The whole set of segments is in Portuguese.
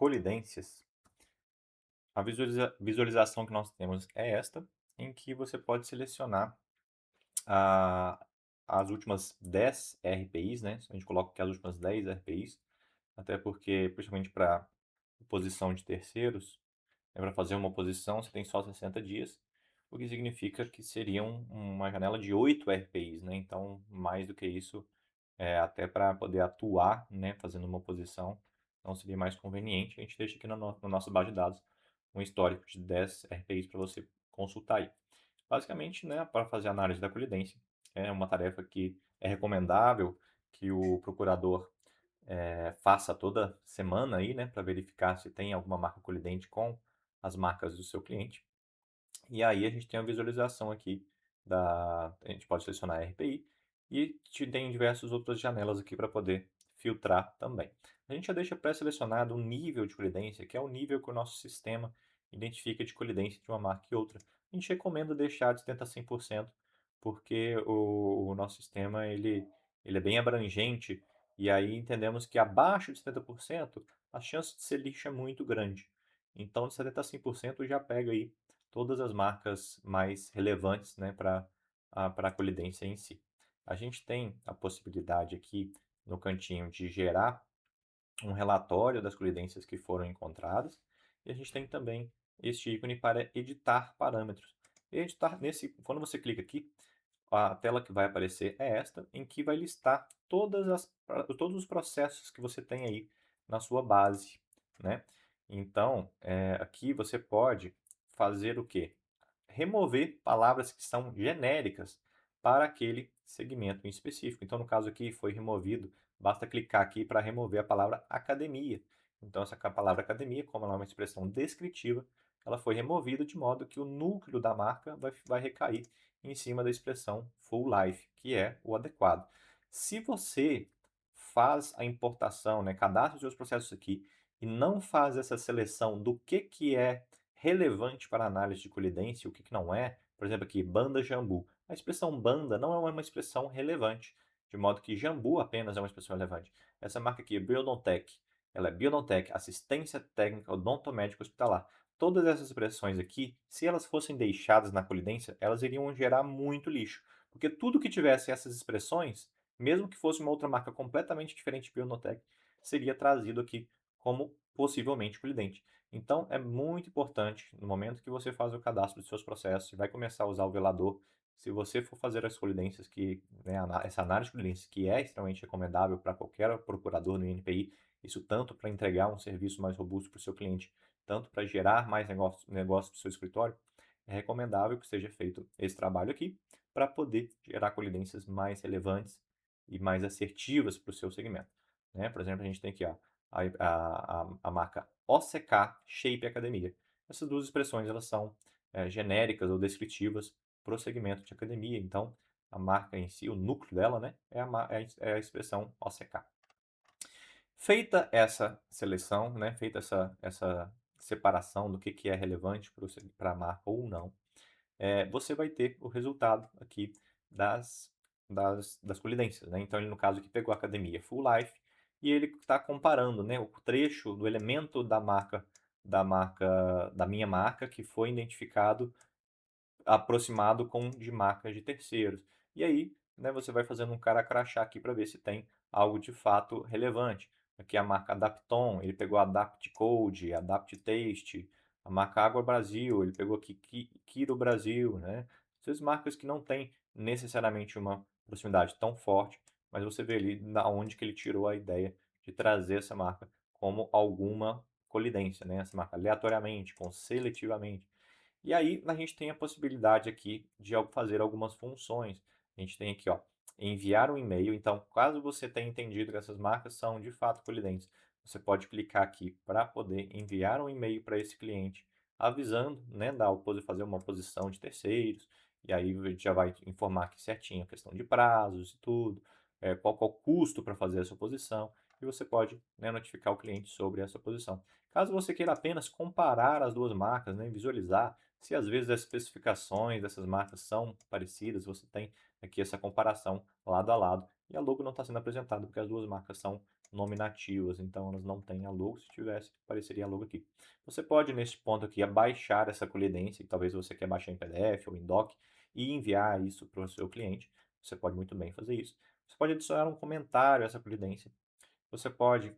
colidências, a visualização que nós temos é esta, em que você pode selecionar a as últimas 10 RPIs, né, a gente coloca aqui as últimas 10 RPIs, até porque, principalmente para oposição de terceiros, para fazer uma oposição você tem só 60 dias, o que significa que seriam uma janela de 8 RPIs, né, então mais do que isso, até para poder atuar, né, fazendo uma oposição, não seria mais conveniente. A gente deixa aqui no nossa base de dados um histórico de 10 RPIs para você consultar aí. Basicamente, né, para fazer a análise da colidência, é uma tarefa que é recomendável que o procurador faça toda semana aí, né, para verificar se tem alguma marca colidente com as marcas do seu cliente. E aí a gente tem a visualização aqui a gente pode selecionar RPI e tem diversas outras janelas aqui para poder filtrar também. A gente já deixa pré-selecionado o nível de colidência, que é o nível que o nosso sistema identifica de colidência de uma marca e outra. A gente recomenda deixar de 70 a 100%, porque o nosso sistema ele é bem abrangente e aí entendemos que abaixo de 70% a chance de ser lixo é muito grande. Então, de 70 a 100% já pega aí todas as marcas mais relevantes, né, para a colidência em si. A gente tem a possibilidade aqui no cantinho de gerar um relatório das colidências que foram encontradas e a gente tem também este ícone para editar parâmetros. Quando você clica aqui, a tela que vai aparecer é esta, em que vai listar todos os processos que você tem aí na sua base, né? Então, aqui você pode fazer o quê? Remover palavras que são genéricas para aquele segmento em específico. Então, no caso aqui, foi removido, basta clicar aqui para remover a palavra academia. Então, essa palavra academia, como ela é uma expressão descritiva, ela foi removida de modo que o núcleo da marca vai recair em cima da expressão full life, que é o adequado. Se você faz a importação, né, cadastra os seus processos aqui e não faz essa seleção do que é relevante para a análise de colidência e o que não é, por exemplo aqui, banda jambu. A expressão banda não é uma expressão relevante, de modo que jambu apenas é uma expressão relevante. Essa marca aqui, Biodontech, ela é Biodontech, assistência técnica odontomédica hospitalar. Todas essas expressões aqui, se elas fossem deixadas na colidência, elas iriam gerar muito lixo. Porque tudo que tivesse essas expressões, mesmo que fosse uma outra marca completamente diferente de Biodontech, seria trazido aqui como possivelmente colidente. Então, é muito importante, no momento que você faz o cadastro dos seus processos e vai começar a usar o velador, se você for fazer as colidências, né, essa análise de colidências, que é extremamente recomendável para qualquer procurador no INPI, isso tanto para entregar um serviço mais robusto para o seu cliente, tanto para gerar mais negócios para o seu escritório, é recomendável que seja feito esse trabalho aqui para poder gerar colidências mais relevantes e mais assertivas para o seu segmento. Né? Por exemplo, a gente tem aqui ó, a marca OCK Shape Academia. Essas duas expressões elas são genéricas ou descritivas para o segmento de academia. Então, a marca em si, o núcleo dela, né, é a expressão OCK. Feita essa seleção, né, feita essa separação do que é relevante para a marca ou não, você vai ter o resultado aqui das colidências, né? Então, ele, no caso aqui, pegou a academia Full Life e ele está comparando, né, o trecho do elemento da minha marca que foi identificado aproximado com de marcas de terceiros. E aí, né, você vai fazendo um cara crachá aqui para ver se tem algo de fato relevante. Aqui a marca Adapton, ele pegou Adapt Code, Adapt Taste, a marca Água Brasil, ele pegou aqui Kiro Brasil, né? Essas marcas que não têm necessariamente uma proximidade tão forte, mas você vê ali da onde que ele tirou a ideia de trazer essa marca como alguma colidência, né? Essa marca aleatoriamente, com seletivamente. E aí a gente tem a possibilidade aqui de fazer algumas funções. A gente tem aqui, ó, enviar um e-mail. Então, caso você tenha entendido que essas marcas são de fato colidentes, você pode clicar aqui para poder enviar um e-mail para esse cliente, avisando, né, fazer uma oposição de terceiros. E aí já vai informar aqui certinho a questão de prazos e tudo, qual que é o custo para fazer essa oposição. E você pode, né, notificar o cliente sobre essa oposição. Caso você queira apenas comparar as duas marcas, né, visualizar se às vezes as especificações dessas marcas são parecidas, você tem aqui essa comparação lado a lado e a logo não está sendo apresentada porque as duas marcas são nominativas, então elas não têm a logo. Se tivesse, apareceria a logo aqui. Você pode, nesse ponto aqui, abaixar essa colidência, que talvez você quer baixar em PDF ou em doc, e enviar isso para o seu cliente. Você pode muito bem fazer isso. Você pode adicionar um comentário a essa colidência. Você pode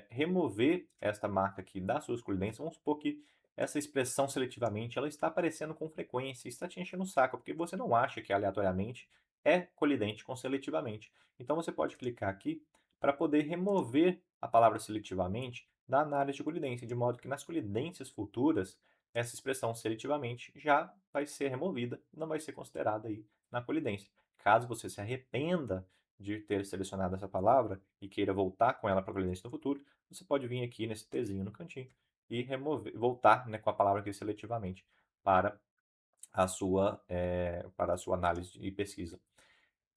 remover esta marca aqui das suas colidências. Vamos supor que essa expressão seletivamente ela está aparecendo com frequência e está te enchendo o saco, porque você não acha que aleatoriamente é colidente com seletivamente. Então você pode clicar aqui para poder remover a palavra seletivamente da análise de colidência, de modo que nas colidências futuras essa expressão seletivamente já vai ser removida, não vai ser considerada aí na colidência. Caso você se arrependa de ter selecionado essa palavra e queira voltar com ela para a colidência no futuro, você pode vir aqui nesse Tzinho no cantinho e remover, voltar, né, com a palavra aqui seletivamente para para a sua análise e pesquisa.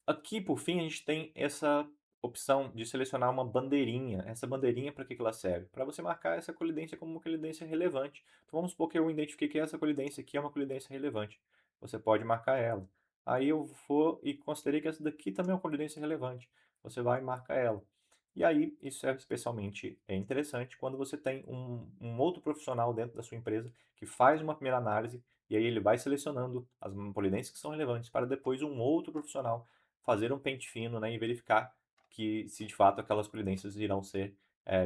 Aqui, por fim, a gente tem essa opção de selecionar uma bandeirinha. Essa bandeirinha, para que ela serve? Para você marcar essa colidência como uma colidência relevante. Então, vamos supor que eu identifiquei que essa colidência aqui é uma colidência relevante. Você pode marcar ela. Aí eu vou e considerei que essa daqui também é uma colidência relevante. Você vai e marca ela. E aí, isso é especialmente interessante quando você tem um outro profissional dentro da sua empresa que faz uma primeira análise e aí ele vai selecionando as colidências que são relevantes para depois um outro profissional fazer um pente fino, né, e verificar que se de fato aquelas providências irão ser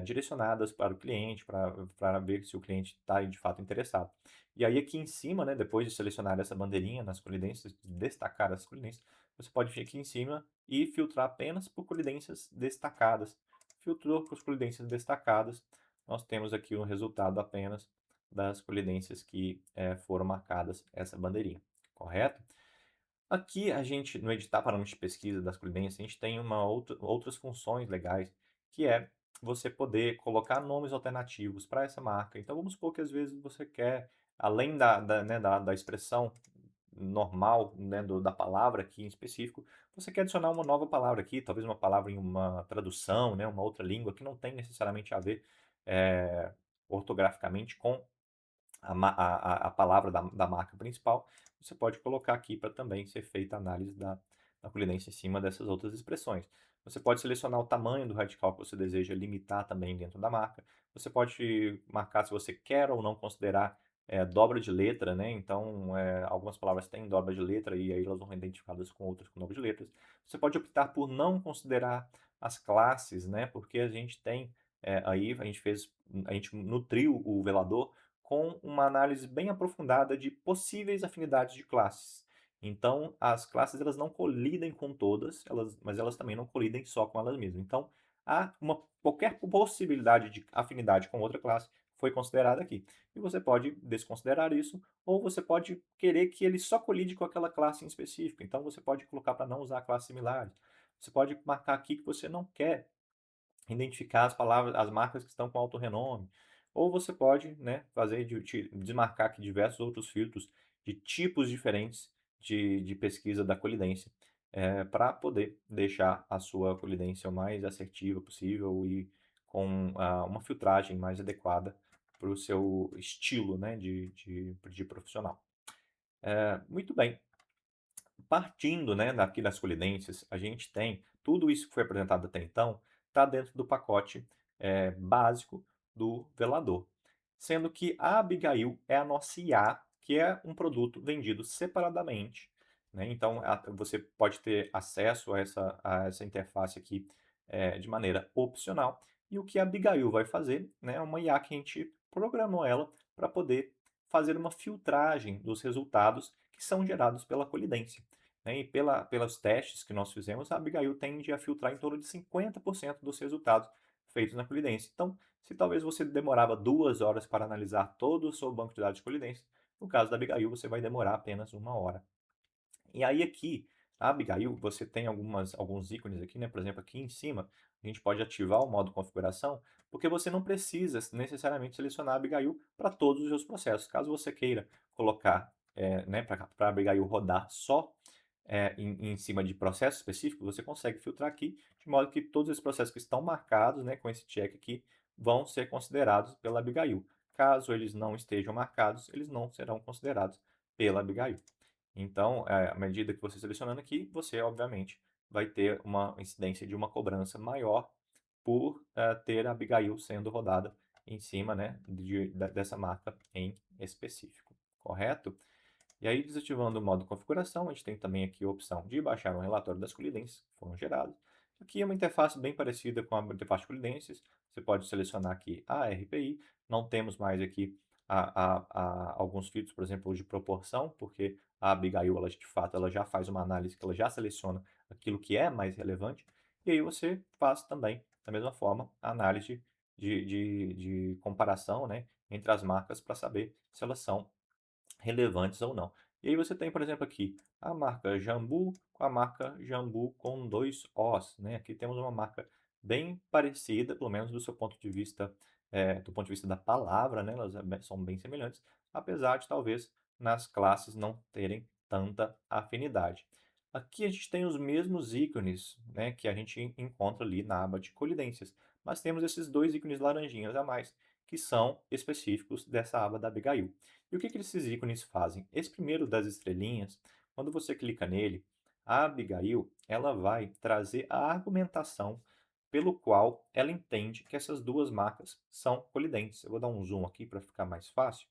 direcionadas para o cliente, para ver se o cliente está de fato interessado. E aí aqui em cima, né, depois de selecionar essa bandeirinha nas colidências, destacar as colidências, você pode vir aqui em cima e filtrar apenas por colidências destacadas. Filtrou por colidências destacadas, nós temos aqui um resultado apenas das colidências que foram marcadas essa bandeirinha, correto? Aqui a gente, no editar parâmetros de pesquisa das colidências, a gente tem outras funções legais, que é você poder colocar nomes alternativos para essa marca. Então vamos supor que às vezes você quer, além da expressão normal, né, da palavra aqui em específico, você quer adicionar uma nova palavra aqui, talvez uma palavra em uma tradução, né, uma outra língua que não tem necessariamente a ver ortograficamente com a palavra da marca principal, você pode colocar aqui para também ser feita a análise da colidência em cima dessas outras expressões. Você pode selecionar o tamanho do radical que você deseja limitar também dentro da marca. Você pode marcar se você quer ou não considerar dobra de letra, né? Então, algumas palavras têm dobra de letra e aí elas vão ser identificadas com outras com dobra de letras. Você pode optar por não considerar as classes, né? Porque a gente tem aí a gente nutriu o velador com uma análise bem aprofundada de possíveis afinidades de classes. Então, as classes elas não colidem com todas, mas elas também não colidem só com elas mesmas. Então, qualquer possibilidade de afinidade com outra classe foi considerada aqui. E você pode desconsiderar isso, ou você pode querer que ele só colide com aquela classe em específico. Então, você pode colocar para não usar classes similares. Você pode marcar aqui que você não quer identificar as palavras, as marcas que estão com alto renome. Ou você pode, né, desmarcar aqui diversos outros filtros de tipos diferentes de pesquisa da colidência, para poder deixar a sua colidência o mais assertiva possível e com uma filtragem mais adequada para o seu estilo, né, de profissional. Muito bem. Partindo, né, daqui das colidências, a gente tem tudo isso que foi apresentado até então, está dentro do pacote básico do velador. Sendo que a Abigail é a nossa IA, que é um produto vendido separadamente. Né? Então, você pode ter acesso a essa interface aqui de maneira opcional. E o que a Abigail vai fazer, né, é uma IA que a gente programou ela para poder fazer uma filtragem dos resultados que são gerados pela colidência. Né? E pelos testes que nós fizemos, a Abigail tende a filtrar em torno de 50% dos resultados feitos na colidência. Então, se talvez você demorava 2 horas para analisar todo o seu banco de dados de colidência, no caso da Abigail, você vai demorar apenas 1 hora. E aí aqui, a Abigail, você tem alguns ícones aqui, né? Por exemplo, aqui em cima, a gente pode ativar o modo configuração, porque você não precisa necessariamente selecionar a Abigail para todos os seus processos. Caso você queira colocar, né, para a Abigail rodar só em cima de processo específico, você consegue filtrar aqui, de modo que todos os processos que estão marcados, né, com esse check aqui, vão ser considerados pela Abigail. Caso eles não estejam marcados, eles não serão considerados pela Abigail. Então, à medida que você selecionando aqui, você obviamente vai ter uma incidência de uma cobrança maior por ter a Abigail sendo rodada em cima, né, dessa marca em específico, correto? E aí, desativando o modo configuração, a gente tem também aqui a opção de baixar um relatório das colidências que foram geradas. Aqui é uma interface bem parecida com a interface de colidências. Você pode selecionar aqui a RPI. Não temos mais aqui alguns filtros, por exemplo, de proporção, porque a Abigail, ela, de fato, ela já faz uma análise que ela já seleciona aquilo que é mais relevante. E aí você faz também, da mesma forma, a análise de comparação, né, entre as marcas para saber se elas são relevantes ou não. E aí você tem, por exemplo, aqui a marca Jambu com a marca Jambu com dois Os, né? Aqui temos uma marca bem parecida, pelo menos do seu ponto de vista, do ponto de vista da palavra, né? Elas são bem semelhantes, apesar de talvez nas classes não terem tanta afinidade. Aqui a gente tem os mesmos ícones, né, que a gente encontra ali na aba de colidências, mas temos esses dois ícones laranjinhas a mais, que são específicos dessa aba da Abigail. E o que esses ícones fazem? Esse primeiro das estrelinhas, quando você clica nele, a Abigail ela vai trazer a argumentação pelo qual ela entende que essas duas marcas são colidentes. Eu vou dar um zoom aqui para ficar mais fácil.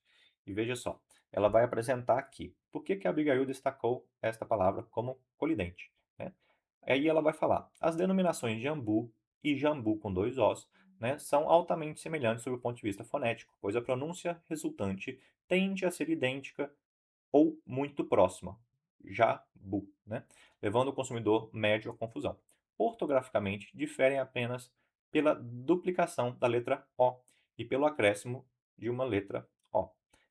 E veja só, ela vai apresentar aqui por que a Abigail destacou esta palavra como colidente, né? Aí ela vai falar, as denominações jambu e jambu com dois Os, né, são altamente semelhantes sob o ponto de vista fonético, pois a pronúncia resultante tende a ser idêntica ou muito próxima, jabu, né, levando o consumidor médio à confusão. Ortograficamente, diferem apenas pela duplicação da letra O e pelo acréscimo de uma letra O.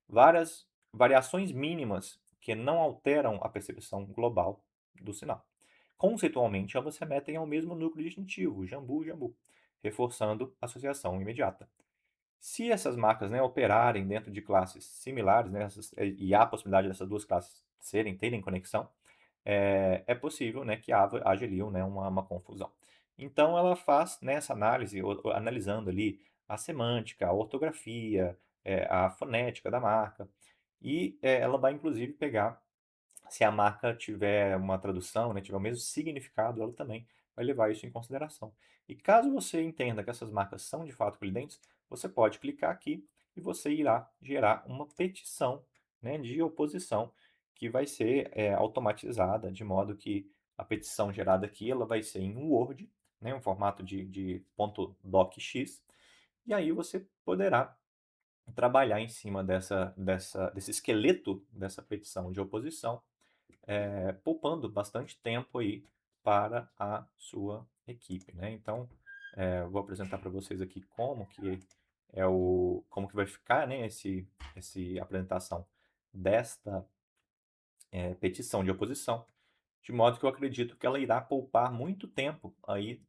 Várias variações mínimas que não alteram a percepção global do sinal. Conceitualmente, ambas remetem ao mesmo núcleo distintivo, jambu, jambu, reforçando a associação imediata. Se essas marcas, né, operarem dentro de classes similares, né, e há a possibilidade dessas duas classes terem conexão, é possível, né, que haja ali, né, uma confusão. Então, ela faz, né, essa análise, analisando ali a semântica, a ortografia, a fonética da marca, e ela vai inclusive pegar se a marca tiver uma tradução, né, tiver o mesmo significado, ela também vai levar isso em consideração. E caso você entenda que essas marcas são de fato colidentes, você pode clicar aqui e você irá gerar uma petição, né, de oposição que vai ser automatizada, de modo que a petição gerada aqui ela vai ser em Word, né, um formato de .docx, e aí você poderá trabalhar em cima desse esqueleto dessa petição de oposição, poupando bastante tempo aí para a sua equipe, né? Então, vou apresentar para vocês aqui como que vai ficar, né, esse apresentação desta petição de oposição, de modo que eu acredito que ela irá poupar muito tempo aí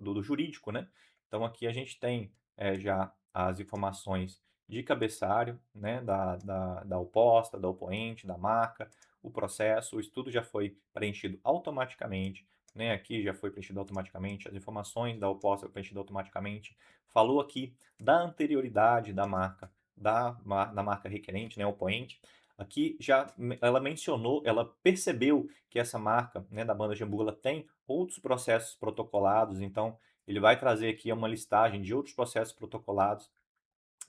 do jurídico, né? Então aqui a gente tem já as informações de cabeçalho, né, da oposta, da opoente, da marca, o processo, o estudo já foi preenchido automaticamente, né? Aqui já foi preenchido automaticamente, as informações da oposta foi preenchido automaticamente. Falou aqui da anterioridade da marca, da marca requerente, né, opoente. Aqui já ela mencionou, ela percebeu que essa marca, né, da banda Jambu, ela tem outros processos protocolados, então ele vai trazer aqui uma listagem de outros processos protocolados,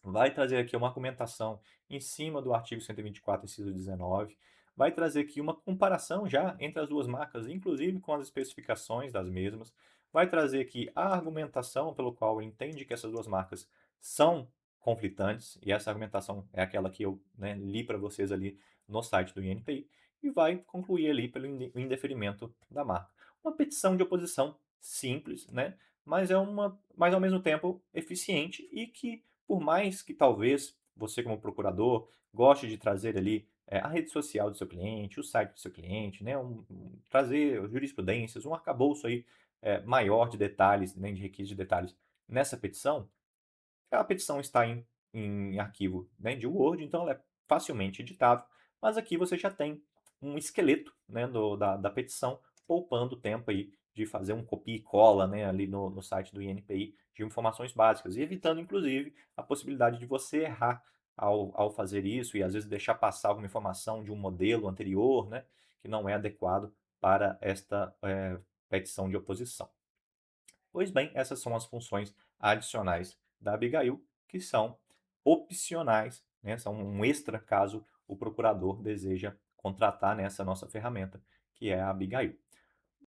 vai trazer aqui uma argumentação em cima do artigo 124, inciso 19, vai trazer aqui uma comparação já entre as duas marcas, inclusive com as especificações das mesmas, vai trazer aqui a argumentação pelo qual ele entende que essas duas marcas são conflitantes, e essa argumentação é aquela que eu, né, li para vocês ali no site do INPI, e vai concluir ali pelo indeferimento da marca. Uma petição de oposição simples, né, mas ao mesmo tempo eficiente e que por mais que talvez você, como procurador, goste de trazer ali a rede social do seu cliente, o site do seu cliente, né, trazer jurisprudências, um arcabouço aí maior de detalhes, né, de requisitos de detalhes nessa petição, a petição está em arquivo, né, de Word, então ela é facilmente editável, mas aqui você já tem um esqueleto, né, da petição, poupando tempo aí de fazer um copia e cola, né, ali no site do INPI de informações básicas e evitando, inclusive, a possibilidade de você errar ao fazer isso e às vezes deixar passar alguma informação de um modelo anterior, né, que não é adequado para esta petição de oposição. Pois bem, essas são as funções adicionais da Abigail, que são opcionais, né, são um extra caso o procurador deseja contratar nessa nossa ferramenta, que é a Abigail.